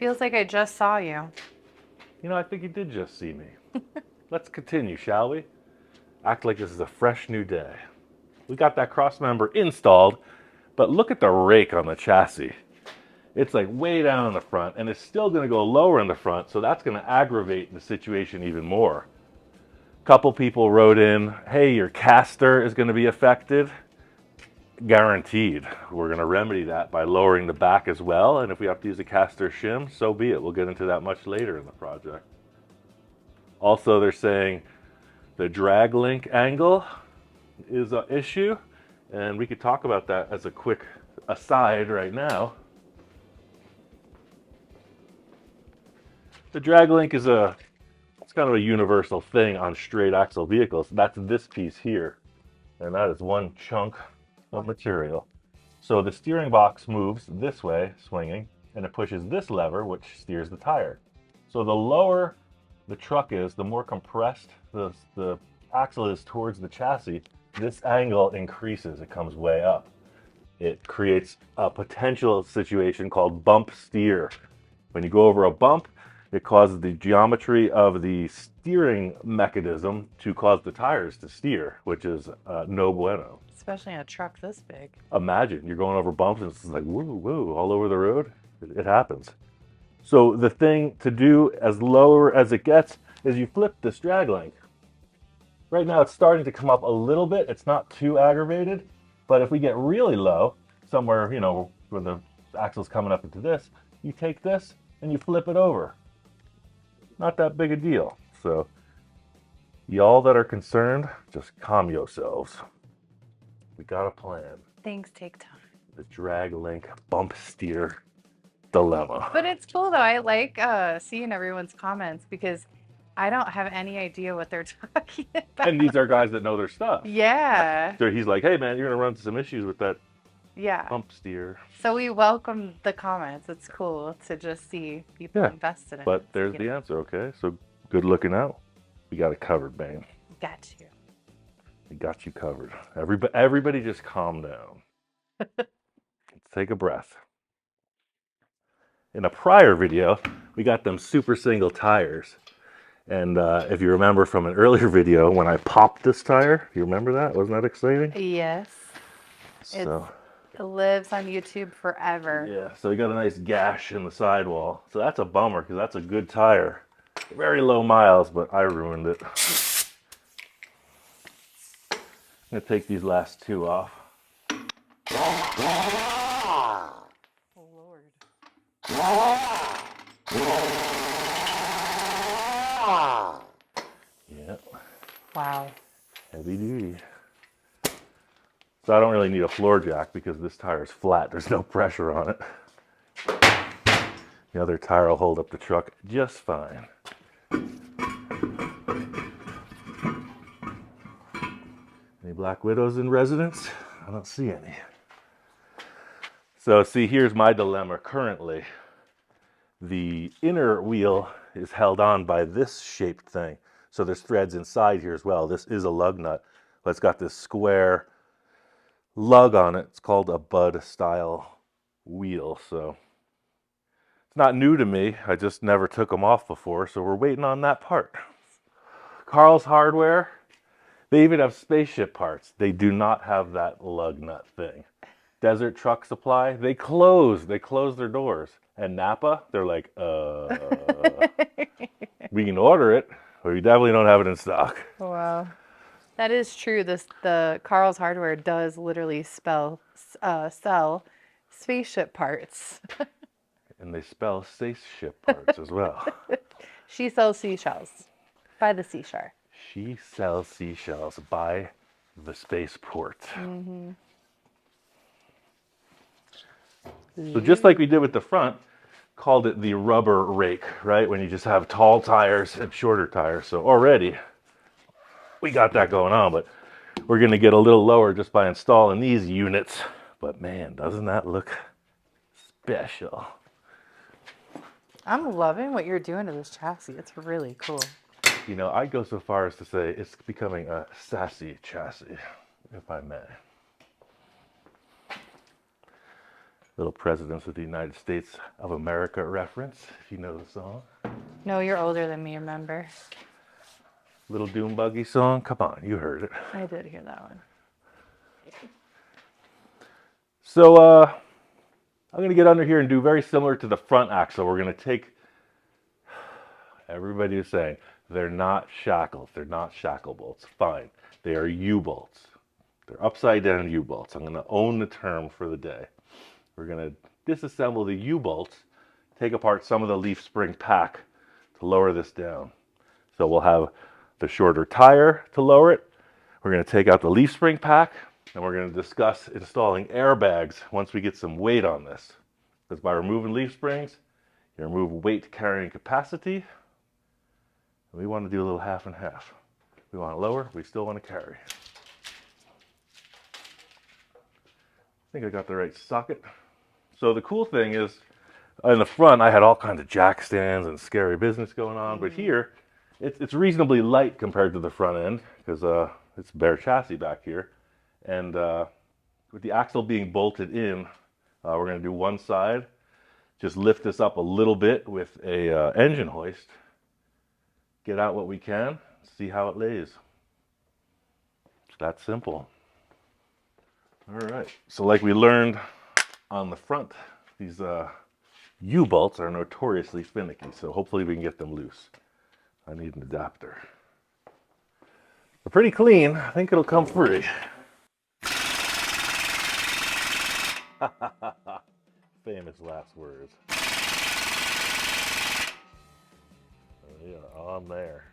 Feels like I just saw you. You know, I think you did just see me. Let's continue, shall we? Act like this is a fresh new day. We got that cross member installed, but look at the rake on the chassis. It's like way down in the front, and it's still going to go lower in the front, so that's going to aggravate the situation even more. A couple people wrote in, hey, your caster is going to be affected. Guaranteed. We're going to remedy that by lowering the back as well, and if we have to use a caster shim, so be it. We'll get into that much later in the project. Also, they're saying the drag link angle is an issue, and we could talk about that as a quick aside right now. The drag link is it's kind of a universal thing on straight axle vehicles. That's this piece here, and that is one chunk of material. So the steering box moves this way, swinging, and it pushes this lever, which steers the tire. So the lower the truck is, the more compressed the axle is towards the chassis, this angle increases, it comes way up. It creates a potential situation called bump steer. When you go over a bump, it causes the geometry of the steering mechanism to cause the tires to steer, which is no bueno. Especially in a truck this big. Imagine you're going over bumps and it's like woo, woo, all over the road. It happens. So the thing to do as lower as it gets is you flip this drag link. Right now it's starting to come up a little bit. It's not too aggravated, but if we get really low, somewhere, you know, where the axle's coming up into this, you take this and you flip it over. Not that big a deal. So y'all that are concerned, just calm yourselves. We got a plan. Things take time. The drag link bump steer dilemma. But it's cool though. I like seeing everyone's comments because I don't have any idea what they're talking about. And these are guys that know their stuff. Yeah. So he's like, hey man, you're gonna run into some issues with that Yeah. bump steer. So we welcome the comments. It's cool to just see people invested in it. But there's the answer, okay? So good looking out. We got it covered, man. Got you. We got you covered. Everybody just calm down. Let's take a breath. In a prior video, we got them super single tires. And if you remember from an earlier video, when I popped this tire, you remember that? Wasn't that exciting? Yes. So, it lives on YouTube forever. yeah, so we got a nice gash in the sidewall. So that's a bummer because that's a good tire. Very low miles, but I ruined it. I'm going to take these last two off. Oh, Lord. Yeah. Wow. Heavy duty. So I don't really need a floor jack because this tire is flat. There's no pressure on it. The other tire will hold up the truck just fine. Any Black Widows in residence? I don't see any. So see, here's my dilemma currently. The inner wheel is held on by this shaped thing. So there's threads inside here as well. This is a lug nut, but it's got this square lug on it. It's called a Bud style wheel. So it's not new to me. I just never took them off before. So we're waiting on that part. Carl's Hardware, they even have spaceship parts. They do not have that lug nut thing. Desert Truck Supply, they close their doors. And Napa, they're like, we can order it, but we definitely don't have it in stock. Wow. That is true. The Carl's Hardware does literally sell spaceship parts. And they spell spaceship parts as well. She sells seashells by the seashore. She sells seashells by the spaceport. Mm-hmm. So just like we did with the front, called it the rubber rake, right? When you just have tall tires and shorter tires. So already we got that going on, but we're going to get a little lower just by installing these units. But man, doesn't that look special? I'm loving what you're doing to this chassis. It's really cool. You know, I'd go so far as to say it's becoming a sassy chassis, if I may. Little Presidents of the United States of America reference, if you know the song. No, you're older than me, remember? Little Doom Buggy song. Come on, you heard it. I did hear that one. So I'm going to get under here and do very similar to the front axle. We're going to take, everybody is saying, they're not shackles. They're not shackle bolts. Fine. They are U-bolts. They're upside down U-bolts. I'm going to own the term for the day. We're going to disassemble the U-bolts, take apart some of the leaf spring pack to lower this down. So we'll have the shorter tire to lower it. We're going to take out the leaf spring pack, and we're going to discuss installing airbags once we get some weight on this. Because by removing leaf springs, you remove weight carrying capacity. And we want to do a little half and half. We want to lower, we still want to carry. I think I got the right socket. So the cool thing is, in the front, I had all kinds of jack stands and scary business going on. But here, it's reasonably light compared to the front end because it's bare chassis back here. And with the axle being bolted in, we're going to do one side. Just lift this up a little bit with a engine hoist. Get out what we can. See how it lays. It's that simple. All right. So like we learned on the front, these U-bolts are notoriously finicky. So hopefully we can get them loose. I need an adapter. They're pretty clean. I think it'll come free. Famous last words. Yeah, on there.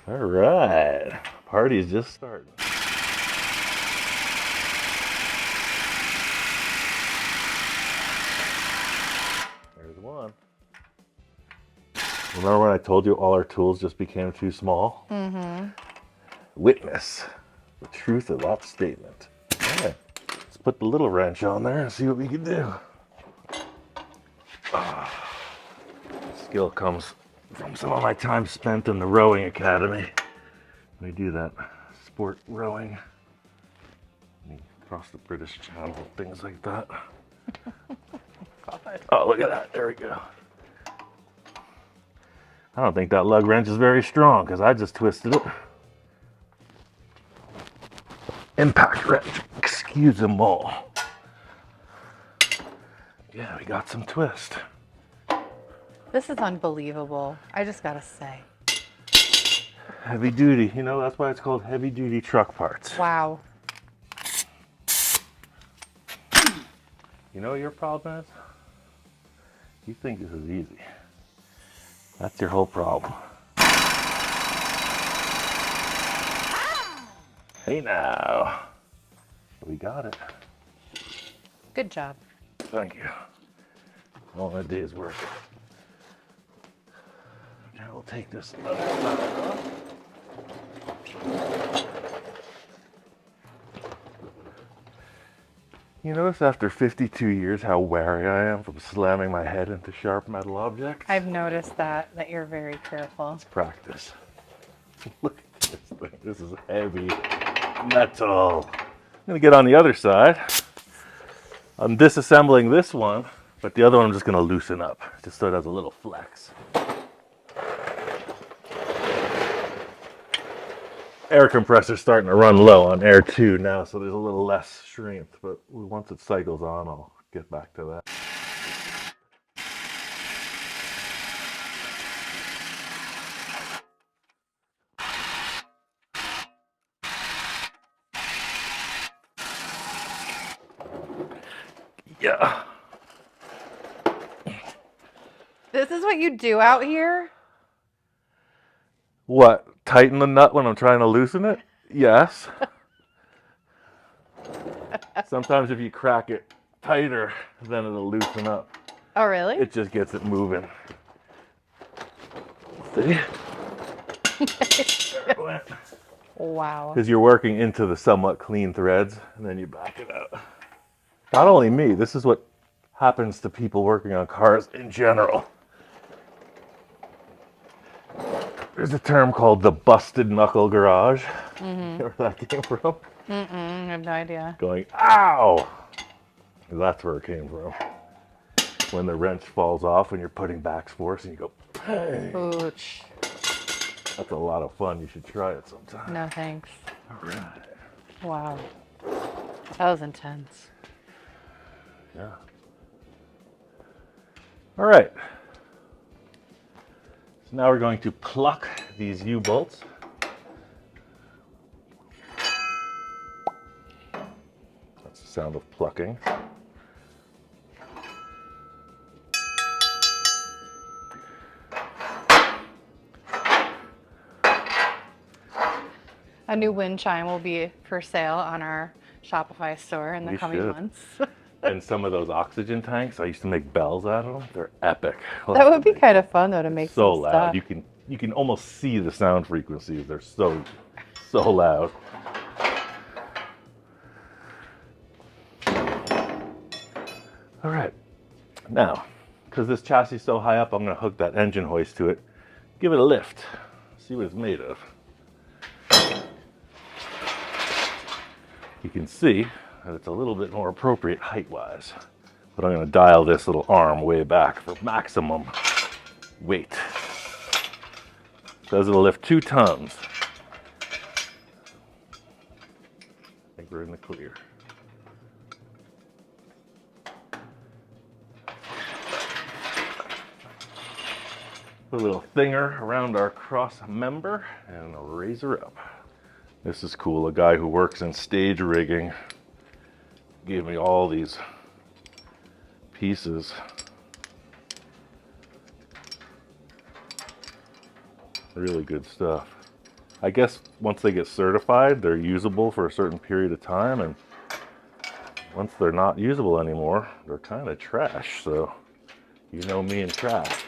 All right, party's just starting. There's one. Remember when I told you all our tools just became too small? Mm-hmm. Witness the truth of that statement. All right, let's put the little wrench on there and see what we can do. Skill comes from some of my time spent in the rowing academy. We do that sport rowing across the British Channel, things like that. Oh, look at that. There we go. I don't think that lug wrench is very strong because I just twisted it. Impact wrench. Excuse them all. Yeah, we got some twist. This is unbelievable. I just gotta say. Heavy duty. You know, that's why it's called heavy duty truck parts. Wow. You know what your problem is? You think this is easy. That's your whole problem. Hey now. We got it. Good job. Thank you. All that day's work. Now we'll take this other side off. You notice after 52 years how wary I am from slamming my head into sharp metal objects? I've noticed that you're very careful. It's practice. Look at this thing. This is heavy metal. I'm going to get on the other side. I'm disassembling this one, but the other one I'm just going to loosen up, just so it has a little flex. Air compressor's starting to run low on air 2 now, so there's a little less strength, but once it cycles on, I'll get back to that. Yeah. This is what you do out here? What? Tighten the nut when I'm trying to loosen it? Yes. Sometimes if you crack it tighter, then it'll loosen up. Oh, really? It just gets it moving. See? Wow. Because you're working into the somewhat clean threads, and then you back it out. Not only me, this is what happens to people working on cars in general. There's a term called the busted knuckle garage. Mm-hmm. Where that came from? Mm-mm, I have no idea. Going, ow! That's where it came from. When the wrench falls off and you're putting back force and you go, hey. Ouch. That's a lot of fun. You should try it sometime. No thanks. All right. Wow. That was intense. Yeah. All right. So now we're going to pluck these U-bolts. That's the sound of plucking. A new wind chime will be for sale on our Shopify store in the We coming should. months. And some of those oxygen tanks, I used to make bells out of them. They're epic. That would be kind of fun though to make So some loud. stuff. You can almost see the sound frequencies. They're so loud. All right. Now, because this chassis is so high up, I'm going to hook that engine hoist to it. Give it a lift. See what it's made of. You can see that it's a little bit more appropriate height-wise. But I'm going to dial this little arm way back for maximum weight. Says it'll lift 2 tons. I think we're in the clear. Put a little thinger around our cross member and raise her up. This is cool. A guy who works in stage rigging gave me all these pieces. Really good stuff. I guess once they get certified, they're usable for a certain period of time, and once they're not usable anymore, they're kind of trash. So, you know me and trash.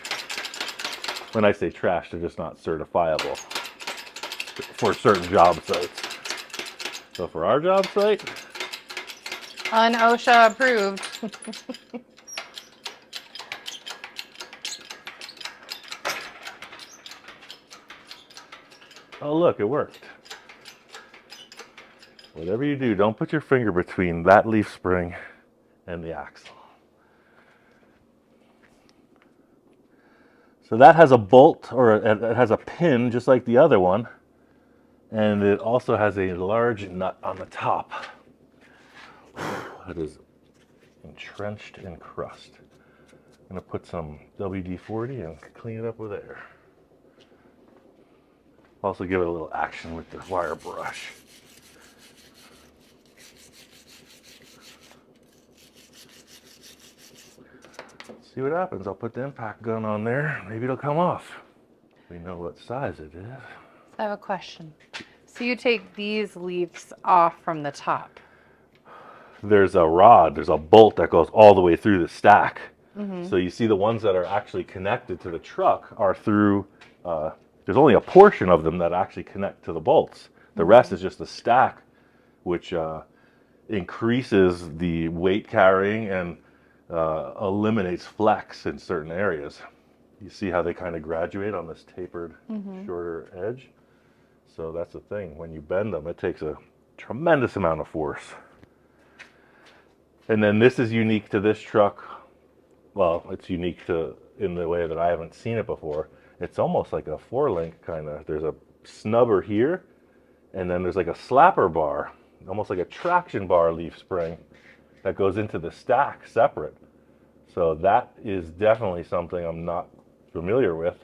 When I say trash, they're just not certifiable for certain job sites. So for our job site, Un-OSHA approved. oh look, it worked. Whatever you do, don't put your finger between that leaf spring and the axle. So that has a bolt, or it has a pin just like the other one. And it also has a large nut on the top. That is entrenched in crust. I'm going to put some WD-40 and clean it up with air. Also give it a little action with the wire brush. See what happens. I'll put the impact gun on there. Maybe it'll come off. We know what size it is. So I have a question. So you take these leaves off from the top. There's a rod, there's a bolt that goes all the way through the stack. Mm-hmm. So you see the ones that are actually connected to the truck are through, there's only a portion of them that actually connect to the bolts. The rest is just the stack, which increases the weight carrying and eliminates flex in certain areas. You see how they kind of graduate on this tapered, shorter edge? So that's the thing. When you bend them, it takes a tremendous amount of force. And then this is unique to this truck. Well, it's unique to in the way that I haven't seen it before. It's almost like a 4-link kind of. There's a snubber here, and then there's like a slapper bar, almost like a traction bar leaf spring that goes into the stack separate. So that is definitely something I'm not familiar with,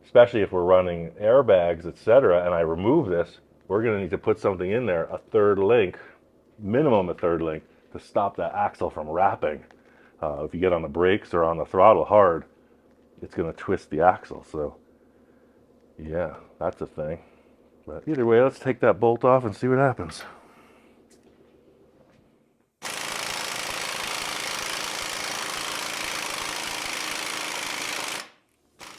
especially if we're running airbags, etc. And I remove this, we're going to need to put something in there, a 3rd link, minimum a 3rd link, to stop that axle from wrapping. If you get on the brakes or on the throttle hard, it's going to twist the axle. So yeah, that's a thing. But either way, let's take that bolt off and see what happens.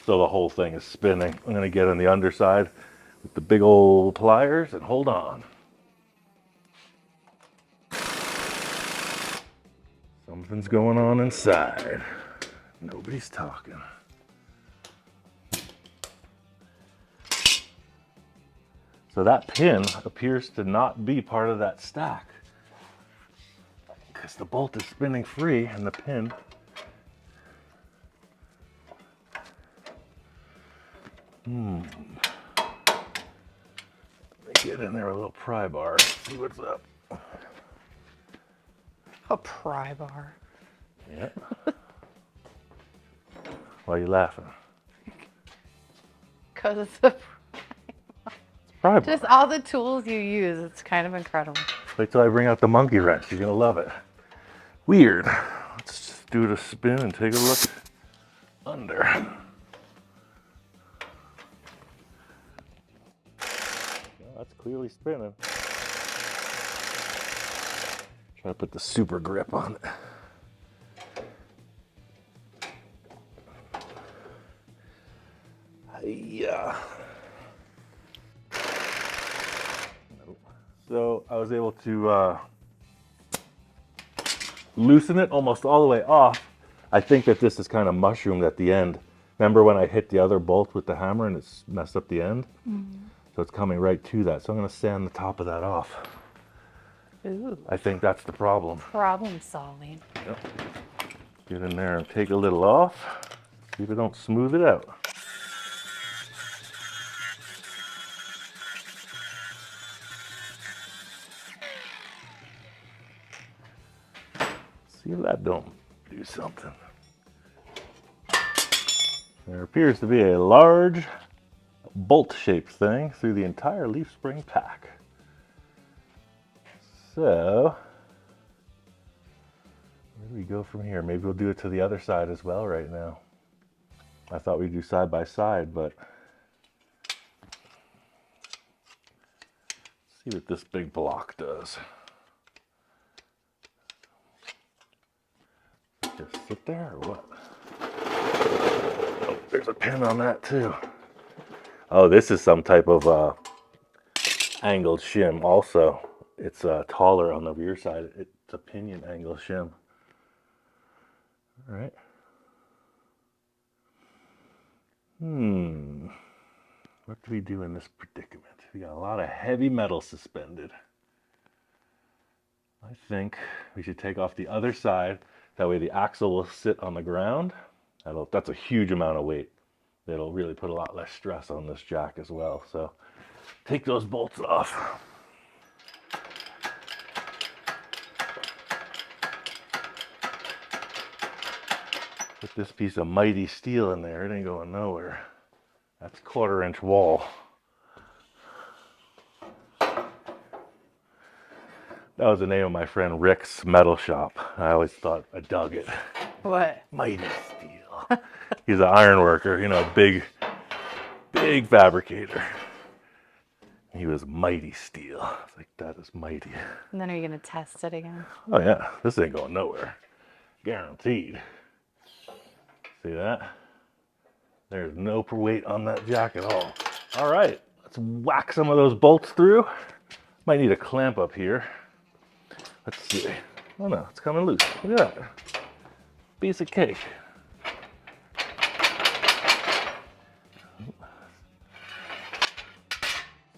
So the whole thing is spinning. I'm going to get on the underside with the big old pliers and hold on. Something's going on inside. Nobody's talking. So that pin appears to not be part of that stack because the bolt is spinning free and the pin. Let me get in there with a little pry bar, see what's up. A pry bar. Yeah. Why are you laughing? Because it's a Pry bar. just all the tools you use. It's kind of incredible. Wait till I bring out the monkey wrench. You're gonna love it. Weird. Let's just do it a spin and take a look under. Well, that's clearly spinning. Try to put the super grip on it. Yeah. So I was able to loosen it almost all the way off. I think that this is kind of mushroomed at the end. Remember when I hit the other bolt with the hammer and it's messed up the end? So it's coming right to that. So I'm going to sand the top of that off. Ooh. I think that's the problem. Problem solving. Yep. Get in there and take a little off. See if it don't smooth it out. See if that don't do something. There appears to be a large bolt-shaped thing through the entire leaf spring pack. So, where do we go from here? Maybe we'll do it to the other side as well right now. I thought we'd do side by side, but let's see what this big block does. Just sit there or what? Oh, there's a pin on that too. Oh, this is some type of angled shim also. It's taller on the rear side. It's a pinion angle shim. All right. What do we do in this predicament? We got a lot of heavy metal suspended. I think we should take off the other side. That way the axle will sit on the ground. That's a huge amount of weight. It'll really put a lot less stress on this jack as well. So take those bolts off. Put this piece of mighty steel in there. It ain't going nowhere. That's 1/4 inch wall. That was the name of my friend Rick's metal shop. I always thought I dug it. What? Mighty steel. He's an iron worker, you know, big fabricator. He was mighty steel. I was like, that is mighty. And then are you going to test it again? Oh yeah, this ain't going nowhere. Guaranteed. See that? There's no weight on that jack at all. All right, let's whack some of those bolts through. Might need a clamp up here. Let's see. Oh no, it's coming loose. Look at that. Piece of cake.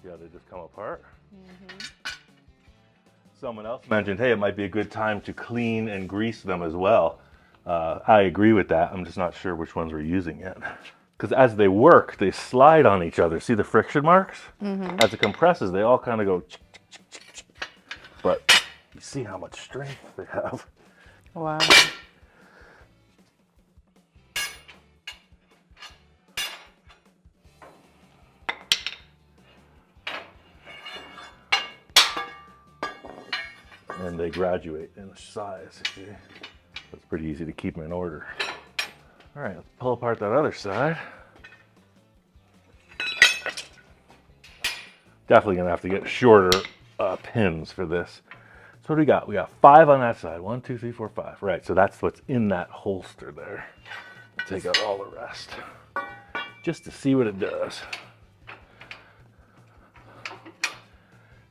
See how they just come apart? Someone else mentioned, hey, it might be a good time to clean and grease them as well. I agree with that. I'm just not sure which ones we're using yet. Because as they work, they slide on each other. See the friction marks? As it compresses, they all kind of go. But you see how much strength they have. Wow. And they graduate in size. See? It's pretty easy to keep them in order. All right, let's pull apart that other side. Definitely gonna have to get shorter pins for this. So what do we got? We got 5 on that side. 1, 2, 3, 4, 5. Right, so that's what's in that holster there. Take out all the rest, just to see what it does.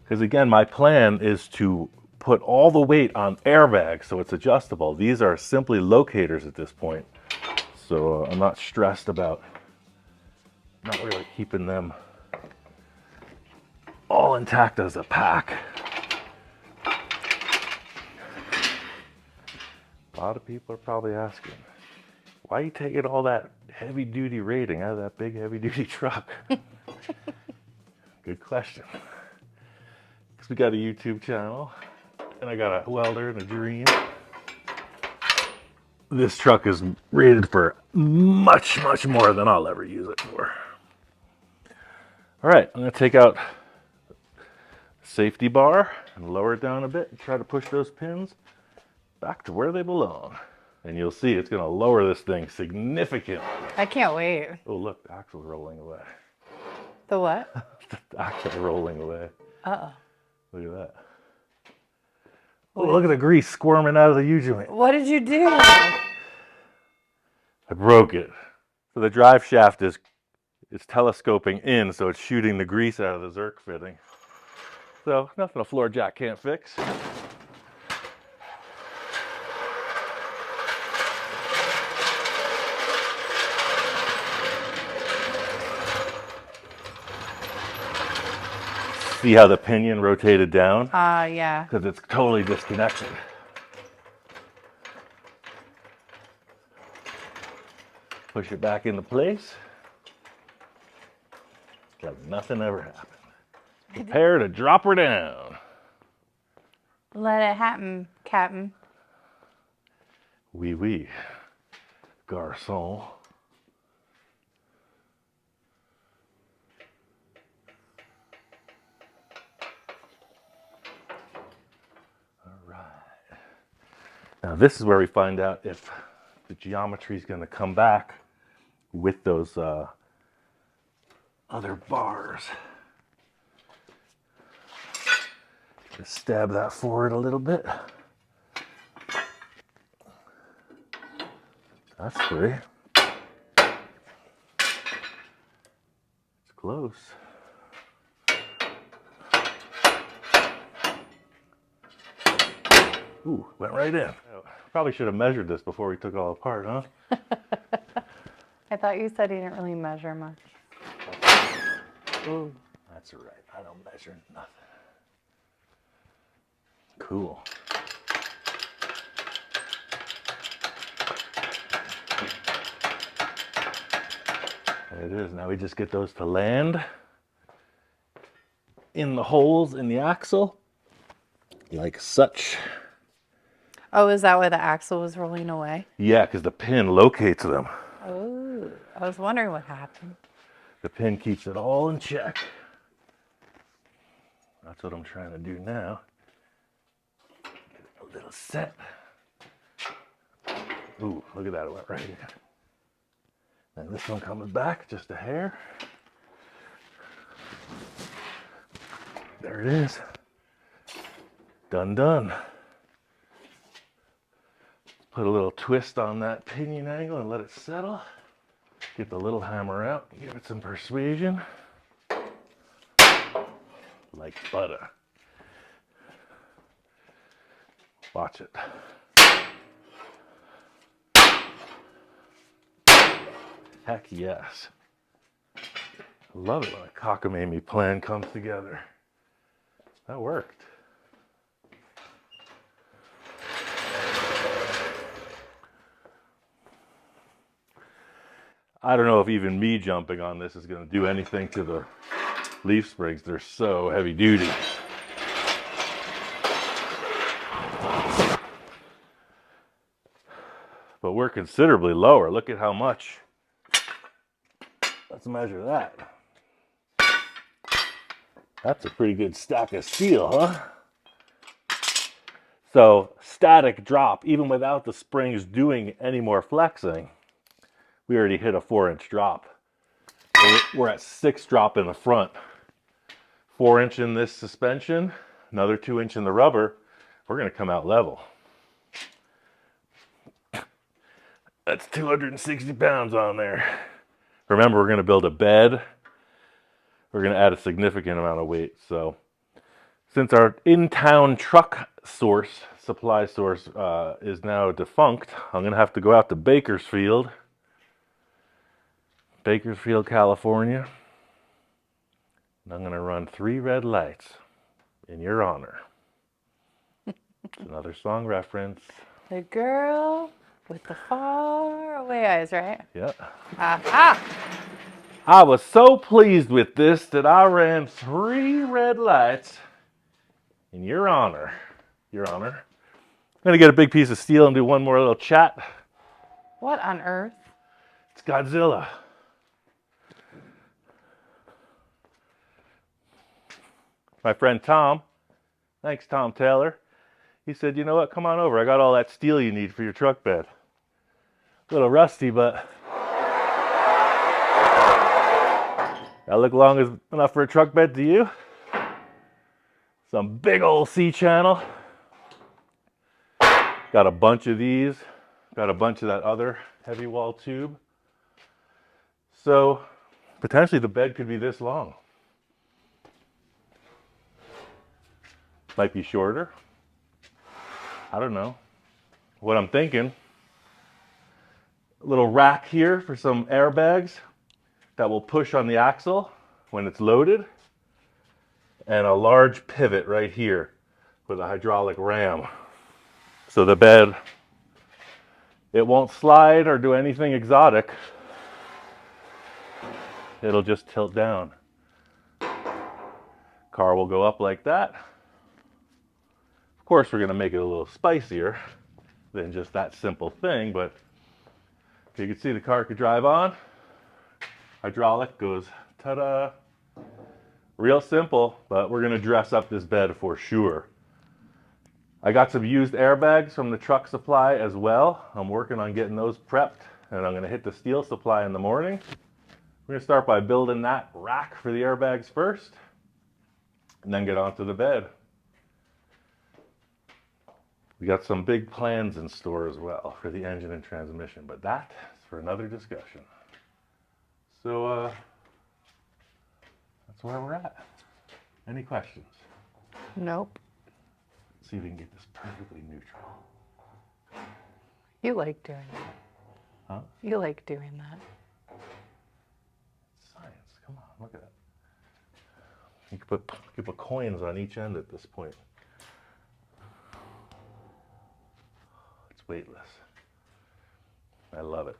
Because again, my plan is to put all the weight on airbags so it's adjustable. These are simply locators at this point. So I'm not stressed about not really keeping them all intact as a pack. A lot of people are probably asking, why are you taking all that heavy duty rating out of that big heavy duty truck? Good question. Because we got a YouTube channel, and I got a welder and a dream. This truck is rated for much, much more than I'll ever use it for. All right, I'm going to take out the safety bar and lower it down a bit and try to push those pins back to where they belong. And you'll see it's going to lower this thing significantly. I can't wait. Oh, look, the axle's rolling away. The what? The axle's rolling away. Uh-oh. Look at that. Oh, look at the grease squirming out of the U-joint. What did you do? I broke it. So the drive shaft is telescoping in, so it's shooting the grease out of the Zerk fitting. So nothing a floor jack can't fix. See how the pinion rotated down? Yeah. Because it's totally disconnected. Push it back into place. Like nothing ever happened. Prepare to drop her down. Let it happen, Captain. Oui, oui, garçon. Now this is where we find out if the geometry is going to come back with those other bars. Just stab that forward a little bit. That's free. It's close. Ooh, went right in. Probably should have measured this before we took it all apart, huh? I thought you said you didn't really measure much. Ooh, that's all right. I don't measure nothing. Cool. There it is. Now we just get those to land in the holes in the axle, like such. Oh, is that why the axle was rolling away? Yeah, because the pin locates them. Oh, I was wondering what happened. The pin keeps it all in check. That's what I'm trying to do now. Get it a little set. Ooh, look at that, it went right in. And this one comes back just a hair. There it is. Done, done. Put a little twist on that pinion angle and let it settle. Get the little hammer out, give it some persuasion. Like butter. Watch it. Heck yes. I love it when a cockamamie plan comes together. That worked. I don't know if even me jumping on this is going to do anything to the leaf springs. They're so heavy duty. But we're considerably lower. Look at how much. Let's measure that. That's a pretty good stack of steel, huh? So static drop, even without the springs doing any more flexing, we already hit a 4-inch drop. We're at 6 drop in the front. 4-inch in this suspension, another 2-inch in the rubber. We're going to come out level. That's 260 pounds on there. Remember, we're going to build a bed. We're going to add a significant amount of weight. So since our in-town truck source, supply source, is now defunct, I'm going to have to go out to Bakersfield, California, And I'm going to run 3 red lights in your honor. It's another song reference. The girl with the far away eyes, right? Yeah. Aha! I was so pleased with this that I ran 3 red lights in your honor. Your honor. I'm going to get a big piece of steel and do one more little chat. What on earth? It's Godzilla. My friend Tom, thanks Tom Taylor, he said, you know what, come on over. I got all that steel you need for your truck bed. A little rusty, but that look enough for a truck bed to you? Some big old C-channel. Got a bunch of these. Got a bunch of that other heavy wall tube. So potentially the bed could be this long. Might be shorter. I don't know. What I'm thinking, a little rack here for some airbags that will push on the axle when it's loaded, and a large pivot right here with a hydraulic ram. So the bed, it won't slide or do anything exotic. It'll just tilt down. Car will go up like that. Of course, we're going to make it a little spicier than just that simple thing, but you can see the car could drive on. Hydraulic goes, ta-da. Real simple, but we're going to dress up this bed for sure. I got some used airbags from the truck supply as well. I'm working on getting those prepped, and I'm going to hit the steel supply in the morning. We're going to start by building that rack for the airbags first, and then get onto the bed. We got some big plans in store as well for the engine and transmission, but that is for another discussion. So that's where we're at. Any questions? Nope. Let's see if we can get this perfectly neutral. You like doing that. Huh? You like doing that. It's science. Come on, look at that. You can put coins on each end at this point. It's weightless. I love it.